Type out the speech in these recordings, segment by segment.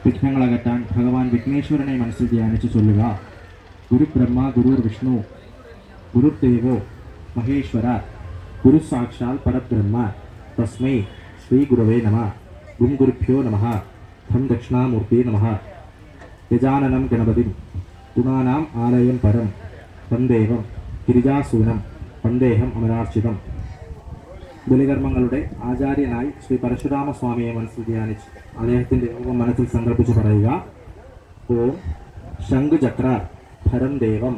വിഘ്നങ്ങളകറ്റാൻ ഭഗവാൻ വിഘ്നേശ്വരനെ മനസ്സിൽ ധ്യാനിച്ച് ചൊല്ലുക. ഗുരു ബ്രഹ്മ ഗുരുർ വിഷ്ണു ഗുരുദേവോ മഹേശ്വര ഗുരു സാക്ഷാൽ പരബ്രഹ്മ തസ്മൈ ശ്രീ ഗുരവേ നമ. ഗും ഗുരുഭ്യോ നമ. ധം ദക്ഷിണാമൂർത്തി നമ. ഗജാനനം ഗണപതിം ഗുണാനാം ആലയം പരം വന്ദേവം ഗിരിജാസൂനം വന്ദേഹം അമരാർച്ചിതം. ബലികർമ്മങ്ങളുടെ ആചാര്യനായി ശ്രീ പരശുരാമസ്വാമിയെ മനസ്സിൽ ധ്യാനിച്ച് അദ്ദേഹത്തിൻ്റെ രൂപം മനസ്സിൽ സങ്കല്പിച്ച് പറയുക. ഓം ശംഖുചക്ര ഭരം ദേവം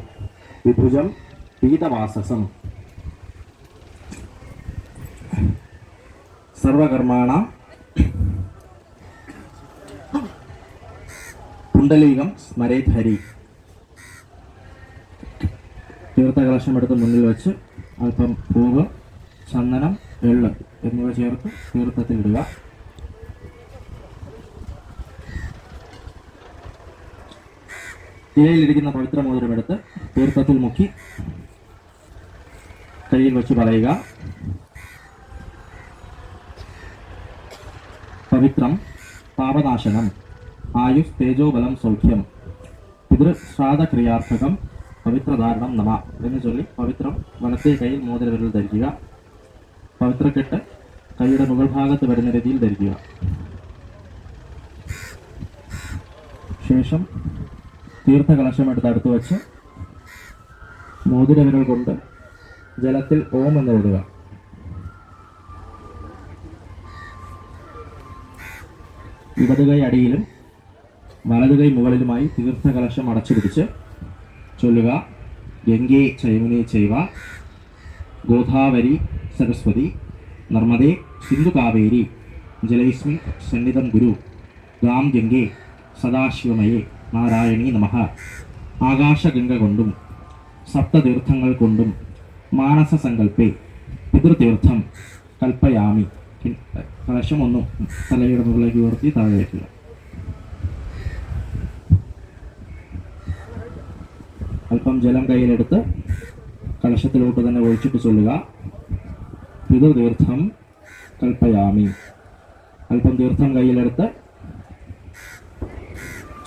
വിഭുജം പീതവാസസം സർവകർമാണാം കുണ്ടലീകം സ്മരേത് ഹരി. തീർത്ഥകലശം എടുത്ത് മുന്നിൽ വെച്ച് അല്പം പൂവ്, ചന്ദനം, എള്ള് എന്നിവ ചേർത്ത് തീർത്ഥത്തിൽ ഇടുക. ഇലയിലിരിക്കുന്ന പവിത്ര മോതിരമെടുത്ത് തീർത്ഥത്തിൽ മുക്കി കയ്യിൽ വെച്ച് പറയുക. പവിത്രം പാപനാശനം ആയുസ് തേജോബലം സൗഖ്യം പിതൃശ്രാദ്ധക്രിയാർത്ഥകം പവിത്രധാരണം നമ എന്ന് ചൊല്ലി പവിത്രം വലത്തേ കയ്യിൽ മോതിരവിരൽ ധരിക്കുക. പവിത്രക്കെട്ട് കൈയുടെ മുകൾ ഭാഗത്ത് വരുന്ന രീതിയിൽ ധരിക്കുക. ശേഷം തീർത്ഥകലശം എടുത്ത് അടുത്ത് വെച്ച് മോതിരവിരൽ കൊണ്ട് ജലത്തിൽ ഓം എന്ന് എഴുതുക. ഇടതുകൈ അടിയിലും വലതുകൈ മുകളിലുമായി തീർത്ഥകലശം അടച്ചു പിടിച്ച് ചൊല്ലുക. ഗംഗേ ചൈമുനേ ചൈവ ഗോദാവരി സരസ്വതി നർമ്മദേ സിന്ധു കാവേരി ജലൈസ്മിൻ സന്നിധം ഗുരു ഗാം ഗംഗേ സദാശിവമയേ നാരായണീ നമഃ. ആകാശഗംഗ കൊണ്ടും സപ്തതീർത്ഥങ്ങൾ കൊണ്ടും മാനസ സങ്കല്പേ പിതൃതീർത്ഥം കൽപ്പയാമി. കലശം ഒന്നും തലയുടെ മുകളിലേക്ക് ഉയർത്തി താഴെ വയ്ക്കുക. അല്പം ജലം കയ്യിലെടുത്ത് കലശത്തിലോട്ട് തന്നെ ഒഴിച്ചിട്ട് ചൊല്ലുക. പിതൃതീർത്ഥം കൽപ്പയാമി. അല്പം തീർത്ഥം കയ്യിലെടുത്ത്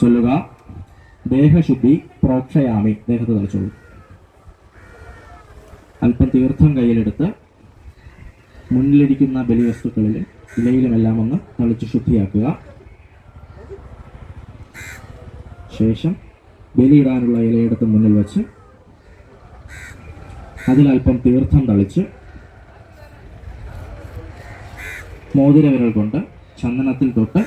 ചൊല്ലുക. ദേഹശുദ്ധി പ്രോക്ഷയാമി. ദേഹത്ത് തളിച്ചോളൂ. അല്പം തീർത്ഥം കയ്യിലെടുത്ത് മുന്നിലിരിക്കുന്ന ബലിവസ്തുക്കളിലും ഇലയിലുമെല്ലാം ഒന്ന് തളിച്ച് ശുദ്ധിയാക്കുക. ശേഷം ബലിയിടാനുള്ള ഇലയെടുത്ത് മുന്നിൽ വെച്ച് അതിലൽപ്പം തീർത്ഥം തളിച്ച് മോതിരവിരൽ കൊണ്ട് ചന്ദനത്തിൽ തൊട്ട്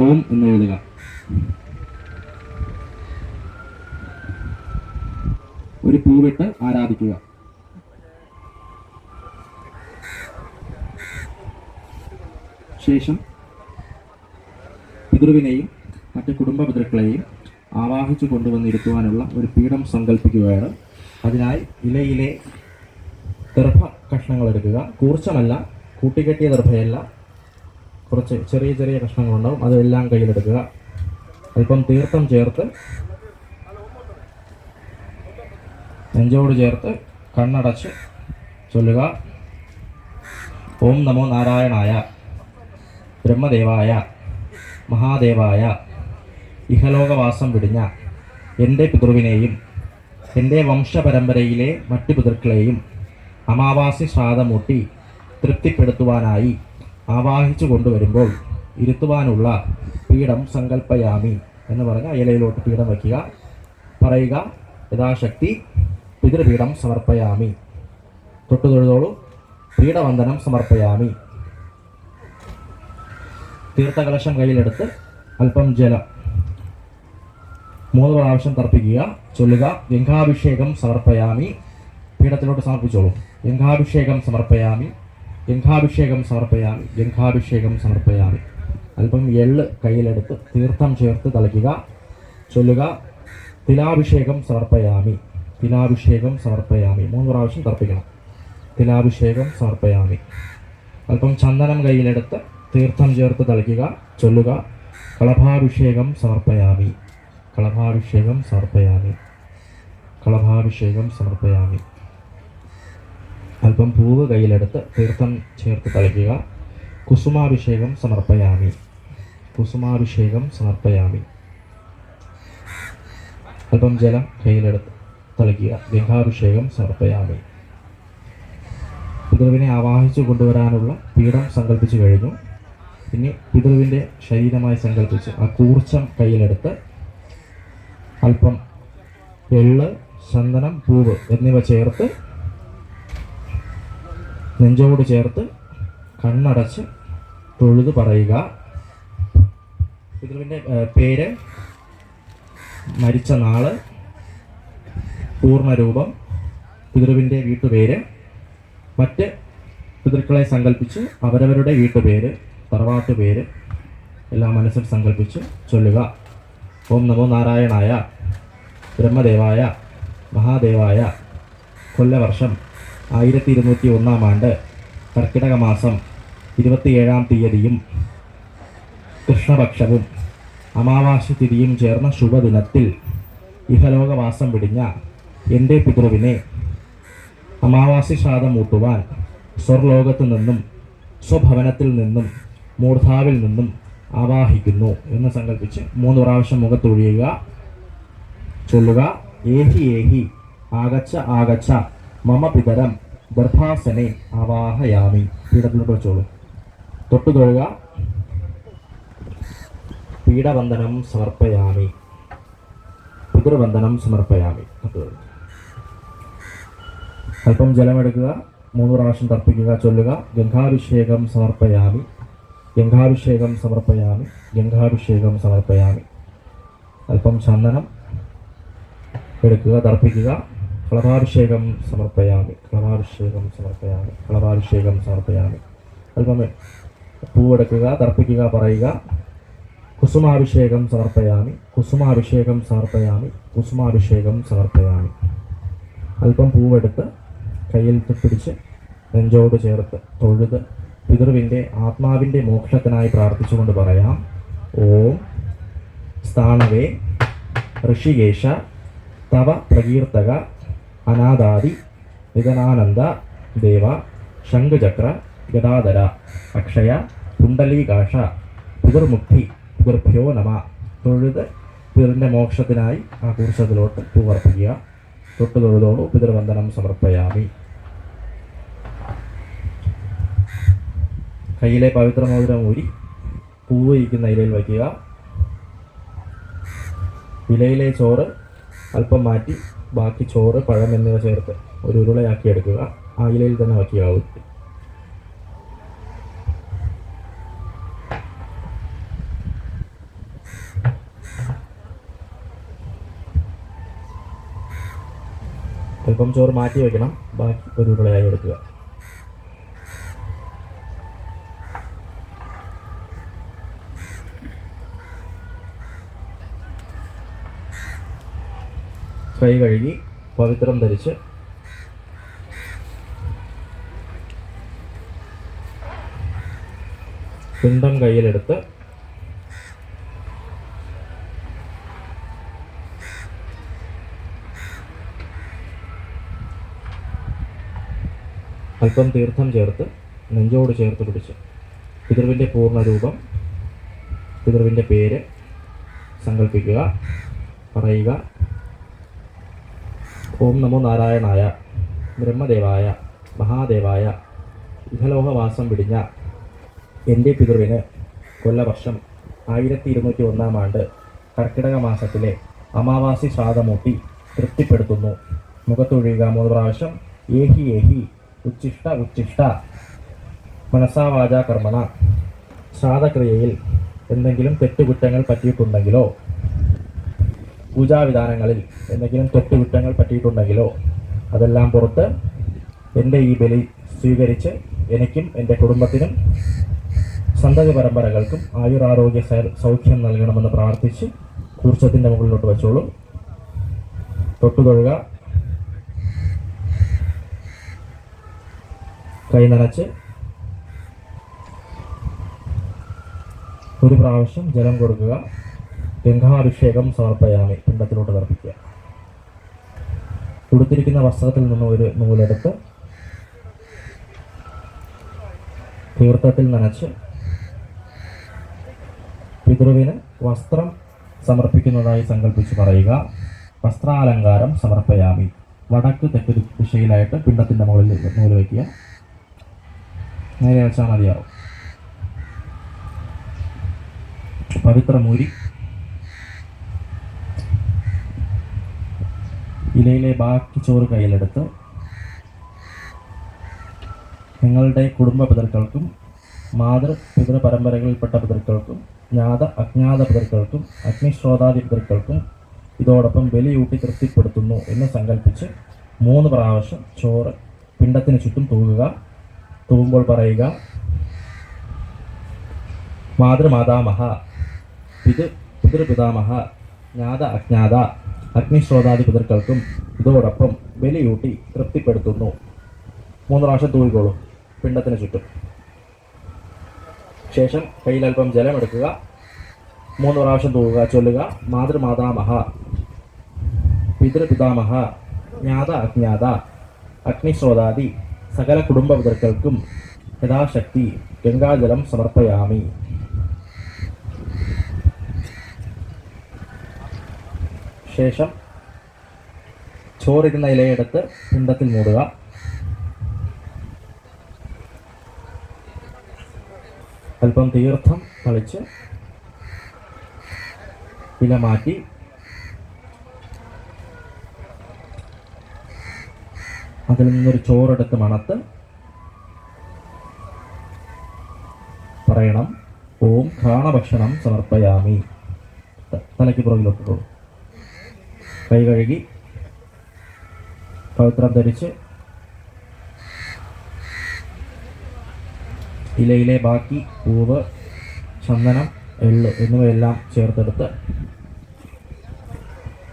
ഓം എന്ന് എഴുതുക. ഒരു പൂവിട്ട് ആരാധിക്കുക. ശേഷം പിതൃവിനെയും മറ്റ് കുടുംബ പിതൃക്കളെയും ആവാഹിച്ചു കൊണ്ടുവന്നിരുത്തുവാനുള്ള ഒരു പീഠം സങ്കല്പിക്കുകയാണ്. അതിനായി ഇലയിലെ ദർഭ കഷ്ണങ്ങൾ എടുക്കുക. കൂർച്ചമല്ല, കൂട്ടിക്കെട്ടിയ ദർഭയല്ല, കുറച്ച് ചെറിയ ചെറിയ കഷ്ണങ്ങളുണ്ടാവും. അതെല്ലാം കയ്യിലെടുക്കുക. അല്പം തീർത്ഥം ചേർത്ത് നെഞ്ചോട് ചേർത്ത് കണ്ണടച്ച് ചൊല്ലുക. ഓം നമോ നാരായണായ ബ്രഹ്മദേവായ മഹാദേവായ ഇഹലോകവാസം വിടിഞ്ഞ എൻ്റെ പിതൃവിനെയും എൻ്റെ വംശപരമ്പരയിലെ മറ്റു പിതൃക്കളെയും അമാവാസി ശ്രാദ്ധമൂട്ടി തൃപ്തിപ്പെടുത്തുവാനായി ആവാഹിച്ചു കൊണ്ടുവരുമ്പോൾ ഇരുത്തുവാനുള്ള പീഠം സങ്കല്പയാമി എന്ന് പറഞ്ഞ് ഇലയിലോട്ട് പീഠം വയ്ക്കുക. പറയുക. യഥാശക്തി പിതൃപീഠം സമർപ്പയാമി. തൊട്ടുതൊഴുതോളൂ. പീഠവന്ദനം സമർപ്പയാമി. തീർത്ഥകലശം കയ്യിലെടുത്ത് അല്പം ജലം 3 പ്രാവശ്യം തർപ്പിക്കുക. ചൊല്ലുക. ഗംഗാഭിഷേകം സമർപ്പയാമി. പീഠത്തിലോട്ട് സമർപ്പിച്ചോളൂ. ഗംഗാഭിഷേകം സമർപ്പയാമി. ഗംഗാഭിഷേകം സമർപ്പയാമി. ഗംഗാഭിഷേകം സമർപ്പയാമി. അല്പം എള്ള് കയ്യിലെടുത്ത് തീർത്ഥം ചേർത്ത് തളിക്കുക. ചൊല്ലുക. തിലാഭിഷേകം സമർപ്പയാമി. തിലാഭിഷേകം സമർപ്പയാമി. 3 പ്രാവശ്യം തർപ്പിക്കണം. തിലാഭിഷേകം സമർപ്പയാമി. അല്പം ചന്ദനം കയ്യിലെടുത്ത് തീർത്ഥം ചേർത്ത് തളിക്കുക. ചൊല്ലുക. കളഭാഭിഷേകം സമർപ്പയാമി. കളഭാഭിഷേകം സമർപ്പയാമി. കളഭാഭിഷേകം സമർപ്പയാമി. അല്പം പൂവ് കയ്യിലെടുത്ത് തീർത്ഥം ചേർത്ത് തളിക്കുക. കുസുമാഭിഷേകം സമർപ്പയാമി. കുസുമാഭിഷേകം സമർപ്പയാമി. അല്പം ജലം കയ്യിലെടുത്ത് തളിക്കുക. ഗംഗാഭിഷേകം സമർപ്പയാമി. പിതൃവിനെ ആവാഹിച്ചു കൊണ്ടുവരാനുള്ള പീഠം സങ്കല്പിച്ചു കഴിഞ്ഞു. ഇനി പിതൃവിൻ്റെ ശരീരമായി സങ്കല്പിച്ച് ആ കൂർച്ചം കയ്യിലെടുത്ത് അല്പം എള്ള്, ചന്ദനം, പൂവ് എന്നിവ ചേർത്ത് നെഞ്ചോട് ചേർത്ത് കണ്ണടച്ച് തൊഴുത് പറയുക. പിതൃവിൻ്റെ പേര്, മരിച്ച നാള്, പൂർണ്ണരൂപം, പിതൃവിൻ്റെ വീട്ടുപേര്, മറ്റ് പിതൃക്കളെ സങ്കല്പിച്ച് അവരവരുടെ വീട്ടുപേര്, തറവാട്ട് പേര് എല്ലാം മനസ്സിൽ സങ്കല്പിച്ച് ചൊല്ലുക. ഓം നമോ നാരായണായ ബ്രഹ്മദേവായ മഹാദേവായ. കൊല്ലവർഷം 1201 ആണ്ട് കർക്കിടക മാസം 27 തീയതിയും കൃഷ്ണപക്ഷവും അമാവാസി തിഥിയും ചേർന്ന ശുഭദിനത്തിൽ ഇഹലോകവാസം വിടിഞ്ഞ എൻ്റെ പിതൃവിനെ അമാവാസി ശ്രാദ്ധം ഊട്ടുവാൻ സ്വർലോകത്തു നിന്നും സ്വഭവനത്തിൽ നിന്നും മൂർധാവിൽ നിന്നും ആവാഹിക്കുന്നു എന്ന് സങ്കല്പിച്ച് 3 പ്രാവശ്യം മുഖത്തൊഴിയുക. ചൊല്ലുക. ഏഹി ഏഹി ആഗച്ഛ ആഗച്ഛ മമ പിതരം ദർഭാസനെ ആവാഹയാമി. പീഠത്തിലോട്ട് വെച്ചോളൂ. തൊട്ടു തൊഴുക. പീഠവന്ദനം സമർപ്പയാമി. പിതൃവന്ദനം സമർപ്പയാമി. അല്പം ജലമെടുക്കുക. 3 പ്രാവശ്യം തർപ്പിക്കുക. ചൊല്ലുക. ഗംഗാഭിഷേകം സമർപ്പയാമി. ഗംഗാഭിഷേകം സമർപ്പയാമി. ഗംഗാഭിഷേകം സമർപ്പയാമി. അല്പം ചന്ദനം എടുക്കുക. തർപ്പിക്കുക. കളഭാഭിഷേകം സമർപ്പയാമി. കളഭാഭിഷേകം സമർപ്പയാമി. കളഭാഭിഷേകം സമർപ്പയാമി. അല്പം പൂവെടുക്കുക. തർപ്പിക്കുക. പറയുക. കുസുമാഭിഷേകം സമർപ്പയാമി. കുസുമാഭിഷേകം സമർപ്പയാമി. കുസുമാഭിഷേകം സമർപ്പയാമി. അല്പം പൂവെടുത്ത് കയ്യിൽ പിടിച്ച് നെഞ്ചോട് ചേർത്ത് തൊഴുത് പിതൃവിൻ്റെ ആത്മാവിൻ്റെ മോക്ഷത്തിനായി പ്രാർത്ഥിച്ചുകൊണ്ട് പറയാം. ഓം സ്ഥാണവേ ഋഷികേശ തവ പ്രകീർത്തക അനാദാദി നിധനാനന്ദ ദേവ ശംഖുചക്ര ഗദാധര അക്ഷയ കുണ്ടലീകാശ പിതൃമുക്തി പിതൃഭ്യോ നമ. തൊഴുത് പിതൃൻ്റെ മോക്ഷത്തിനായി ആ കൂർച്ചത്തിലോട്ട് പൂവർപ്പിക്കുക. തൊട്ട് തൊഴുതോളൂ. പിതൃവന്ദനം സമർപ്പയാമി. കയ്യിലെ പവിത്രമോതിരം ഊരി പൂവ് ഇരിക്കുന്ന ഇലയിൽ വയ്ക്കുക. ഇലയിലെ ചോറ് അല്പം മാറ്റി ബാക്കി ചോറ്, പഴം എന്നിവ ചേർത്ത് ഒരു ഉരുളയാക്കി എടുക്കുക. ആ ഇലയിൽ തന്നെ വയ്ക്കുക. അല്പം ചോറ് മാറ്റി വയ്ക്കണം. ബാക്കി ഒരു ഉരുളയായി എടുക്കുക. കൈ കഴുകി പവിത്രം ധരിച്ച് പിണ്ടം കയ്യിലെടുത്ത് അല്പം തീർത്ഥം ചേർത്ത് നെഞ്ചോട് ചേർത്ത് പിടിച്ച് പിതൃവിൻ്റെ പൂർണ്ണരൂപം, പിതൃവിൻ്റെ പേര് സങ്കല്പിക്കുക. പറയുക. ഓം നമോ നാരായണായ ബ്രഹ്മദേവായ മഹാദേവായ. ഇഹലോകവാസം വിടിഞ്ഞ എൻ്റെ പിതൃവിന് കൊല്ലവർഷം 1201 ആണ്ട് കർക്കിടക മാസത്തിലെ അമാവാസി ശ്രാദ്ധമൂട്ടി തൃപ്തിപ്പെടുത്തുന്നു. മുഖത്തൊഴിയുക 3 പ്രാവശ്യം. ഏഹി ഏഹി ഉച്ഛിഷ്ട ഉച്ഛിഷ്ട മനസാ വാച കർമ്മണ. ശ്രാദ്ധക്രിയയിൽ എന്തെങ്കിലും തെറ്റുകുറ്റങ്ങൾ പറ്റിയിട്ടുണ്ടെങ്കിലോ പൂജാവിധാനങ്ങളിൽ എന്തെങ്കിലും തെറ്റുകുറ്റങ്ങൾ പറ്റിയിട്ടുണ്ടെങ്കിലോ അതെല്ലാം പുറത്ത് എൻ്റെ ഈ ബലി സ്വീകരിച്ച് എനിക്കും എൻ്റെ കുടുംബത്തിനും സന്തതി പരമ്പരകൾക്കും ആയുരാരോഗ്യ സൗഖ്യം നൽകണമെന്ന് പ്രാർത്ഥിച്ച് കൂർച്ചത്തിൻ്റെ മുകളിലോട്ട് വെച്ചോളൂ. തൊട്ടുതൊഴുക. കൈ നനച്ച് 1 പ്രാവശ്യം ജലം കൊടുക്കുക. ഗംഗാഭിഷേകം സമർപ്പയാമി. പിണ്ടത്തിലോട്ട് തർപ്പിക്കുക. ഉടുത്തിരിക്കുന്ന വസ്ത്രത്തിൽ നിന്ന് ഒരു നൂലെടുത്ത് തീർത്ഥത്തിൽ നനച്ച് പിതൃവിന് വസ്ത്രം സമർപ്പിക്കുന്നതായി സങ്കല്പിച്ച് പറയുക. വസ്ത്രാലങ്കാരം സമർപ്പയാമി. വടക്ക് തെക്ക് ദിശയിലായിട്ട് പിണ്ടത്തിൻ്റെ മുകളിൽ നൂല് വയ്ക്കുക. നേരെ വെച്ചാൽ മതിയാവും. പവിത്രമൂരി ഇലയിലെ ബാക്കി ചോറ് കയ്യിലെടുത്ത് നിങ്ങളുടെ കുടുംബ പിതൃക്കൾക്കും പിതൃ പരമ്പരകളിൽപ്പെട്ട പിതൃക്കൾക്കും ജ്ഞാത അജ്ഞാത പിതൃക്കൾക്കും അഗ്നിശ്രോതാദി പിതൃക്കൾക്കും ഇതോടൊപ്പം ബലിയൂട്ടി തൃപ്തിപ്പെടുത്തുന്നു എന്ന് സങ്കല്പിച്ച് 3 പ്രാവശ്യം ചോറ് പിണ്ടത്തിന് ചുറ്റും തൂകുക. തൂകുമ്പോൾ പറയുക: മാതൃമാതാമഹ, പിതൃപിതാമഹ, ജ്ഞാത അജ്ഞാത അഗ്നിശ്രോതാദി പിതൃക്കൾക്കും ഇതോടൊപ്പം ബലിയൂട്ടി തൃപ്തിപ്പെടുത്തുന്നു. 3 പ്രാവശ്യം തൂകിക്കോളൂ പിണ്ടത്തിന് ചുറ്റും. ശേഷം കയ്യിലൽപ്പം ജലമെടുക്കുക. 3 പ്രാവശ്യം തൂകുക. ചൊല്ലുക: മാതൃമാതാമഹ, പിതൃപിതാമഹ, ജ്ഞാത അജ്ഞാത അഗ്നിശ്രോതാദി സകല കുടുംബ പിതൃക്കൾക്കും യഥാശക്തി ഗംഗാജലം സമർപ്പയാമി. ശേഷം ചോറിരുന്ന ഇലയെടുത്ത് പിണ്ടത്തിൽ മൂടുക. അല്പം തീർത്ഥം തളിച്ച് ഇല മാറ്റി അതിൽ നിന്നൊരു ചോറെടുത്ത് മണത്ത് പറയണം: ഓം ഘ്രാണഭക്ഷണം സമർപ്പയാമി. തലയ്ക്ക് പുറകിലോട്ടുള്ളൂ. കൈ കഴുകി പവിത്രം ധരിച്ച് ഇലയിലെ ബാക്കി പൂവ്, ചന്ദനം, എള്ള് എന്നിവയെല്ലാം ചേർത്തെടുത്ത്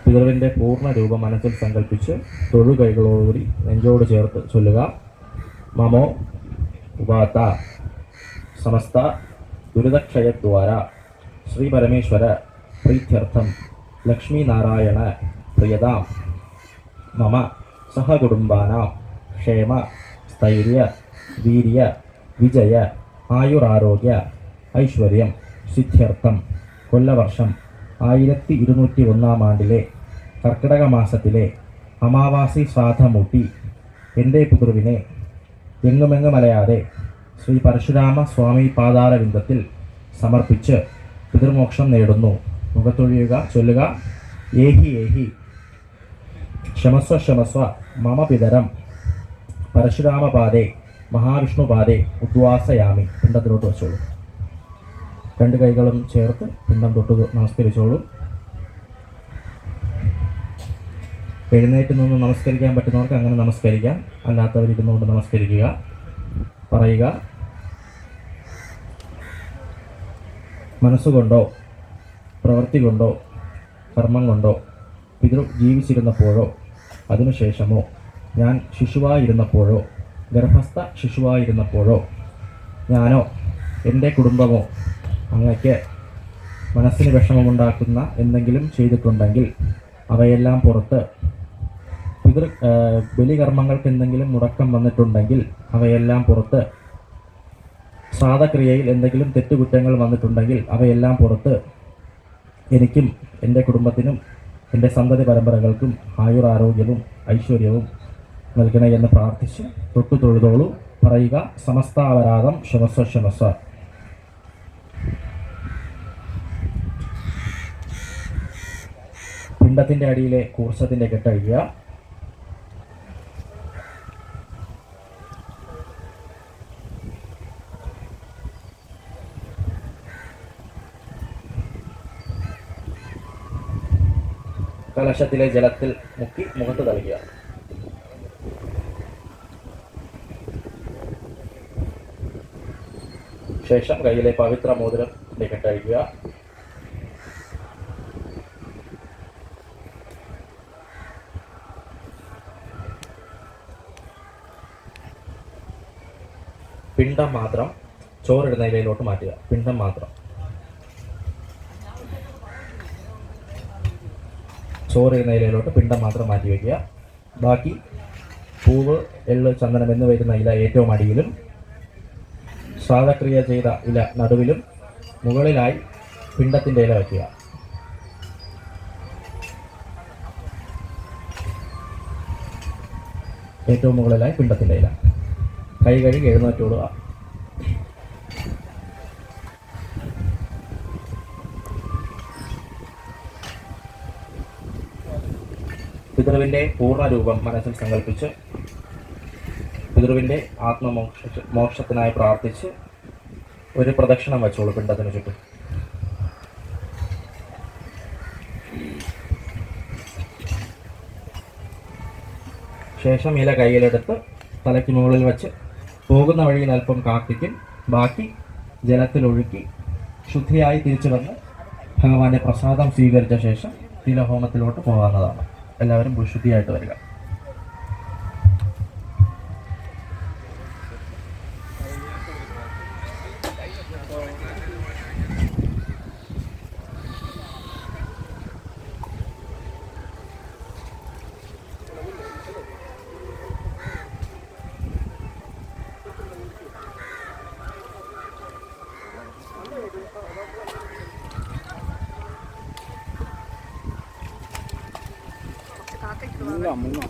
പിതൃവിൻ്റെ പൂർണ്ണ രൂപം മനസ്സിൽ സങ്കല്പിച്ച് തൊഴുകൈകളോടുകൂടി നെഞ്ചോട് ചേർത്ത് ചൊല്ലുക: മമോ ഉപാത്ത സമസ്ത ദുരിതക്ഷയദ്വാര ശ്രീ പരമേശ്വര പ്രീത്യർത്ഥം ലക്ഷ്മീ നാരായണ പ്രിയതാം മമ സഹകുടുംബാനാം ക്ഷേമ സ്ഥൈര്യ വീര്യ വിജയ ആയുരാരോഗ്യ ഐശ്വര്യം സിദ്ധ്യർത്ഥം കൊല്ലവർഷം 1201 ആണ്ടിലെ കർക്കിടക മാസത്തിലെ അമാവാസി ശ്രാദ്ധമൂട്ടി എൻ്റെ പിതൃവിനെ എങ്ങുമെങ്ങുമലയാതെ ശ്രീ പരശുരാമ സ്വാമി പാതാരവിന്ദത്തിൽ സമർപ്പിച്ച് പിതൃമോക്ഷം നേടുന്നു. മുഖത്തൊഴിയുക. ചൊല്ലുക: ഏഹി ഏഹി ക്ഷമസ്വ ക്ഷമസ്വ മമ പിതരം പരശുരാമപാദേ മഹാവിഷ്ണുപാദേ ഉദ്വാസയാമി. പിണ്ടത്തിലോട്ട് വെച്ചോളൂ. 2 കൈകളും ചേർത്ത് പിണ്ടം തൊട്ട് നമസ്കരിച്ചോളൂ. എഴുന്നേറ്റ് നിന്ന് നമസ്കരിക്കാൻ പറ്റുന്നവർക്ക് അങ്ങനെ നമസ്കരിക്കാം. അല്ലാത്തവരിരുന്നുകൊണ്ട് നമസ്കരിക്കുക. പറയുക: മനസ്സുകൊണ്ടോ പ്രവൃത്തി കൊണ്ടോ കർമ്മം കൊണ്ടോ പിതൃ ജീവിച്ചിരുന്നപ്പോഴോ അതിനുശേഷമോ ഞാൻ ശിശുവായിരുന്നപ്പോഴോ ഗർഭസ്ഥ ശിശുവായിരുന്നപ്പോഴോ ഞാനോ എൻ്റെ കുടുംബമോ അങ്ങയ്ക്ക് മനസ്സിന് വിഷമമുണ്ടാക്കുന്ന എന്തെങ്കിലും ചെയ്തിട്ടുണ്ടെങ്കിൽ അവയെല്ലാം പുറത്ത് ബലികർമ്മങ്ങൾക്ക് എന്തെങ്കിലും മുടക്കം വന്നിട്ടുണ്ടെങ്കിൽ അവയെല്ലാം പുറത്ത് ശ്രാദ്ധക്രിയയിൽ എന്തെങ്കിലും തെറ്റുകുറ്റങ്ങൾ വന്നിട്ടുണ്ടെങ്കിൽ അവയെല്ലാം പുറത്ത് എനിക്കും എൻ്റെ കുടുംബത്തിനും എൻ്റെ സന്തതി പരമ്പരകൾക്കും ആയുരാരോഗ്യവും ഐശ്വര്യവും നൽകണേ എന്ന് പ്രാർത്ഥിച്ച് തൊട്ടു തൊഴുതോളൂ. പറയുക: സമസ്താപരാധം ക്ഷമസ്വ ക്ഷമസ്വ. പിണ്ടത്തിൻ്റെ അടിയിലെ കൂർശത്തിൻ്റെ കെട്ടഴിക്കുക. കലശത്തിലെ ജലത്തിൽ മുക്കി മുഖത്ത് തളിക്കുക. ശേഷം കയ്യിലെ പവിത്ര മോതിരത്തിലേക്ക് കെട്ടഴിക്കുക. പിണ്ടം മാത്രം ചോറിടുന്ന ഇലയിലോട്ട് മാറ്റുക. പിണ്ടം മാത്രം ചോറിടുന്ന ഇലയിലോട്ട് പിണ്ടം മാത്രം മാറ്റി വയ്ക്കുക. ബാക്കി പൂവ്, എള്ള്, ചന്ദനം എന്നിവ വരുന്ന ഇല ഏറ്റവും അടിയിലും ശ്രാദ്ധക്രിയ ചെയ്ത ഇല നടുവിലും മുകളിലായി പിണ്ടത്തിൻ്റെ ഇല വയ്ക്കുക. ഏറ്റവും മുകളിലായി പിണ്ടത്തിൻ്റെ ഇല. കൈ കഴുകി എഴുന്നേറ്റോടുക. പിതൃവിൻ്റെ പൂർണ്ണരൂപം മനസ്സിൽ സങ്കല്പിച്ച് പിതൃവിൻ്റെ മോക്ഷത്തിനായി പ്രാർത്ഥിച്ച് ഒരു പ്രദക്ഷിണം വെച്ചോളൂ പിണ്ടത്തിന് ചുറ്റും. ശേഷം ഇല കയ്യിലെടുത്ത് തലയ്ക്ക് മുകളിൽ വെച്ച് പോകുന്ന വഴിയിൽ അല്പം കാർത്തിക്കും ബാക്കി ജലത്തിലൊഴുക്കി ശുദ്ധിയായി തിരിച്ചു വന്ന് ഭഗവാന്റെ പ്രസാദം സ്വീകരിച്ച ശേഷം തിലഹോമത്തിലോട്ട് പോകാവുന്നതാണ്. എല്ലാവരും ശുദ്ധിയായിട്ട് വരിക. മുങ്ങ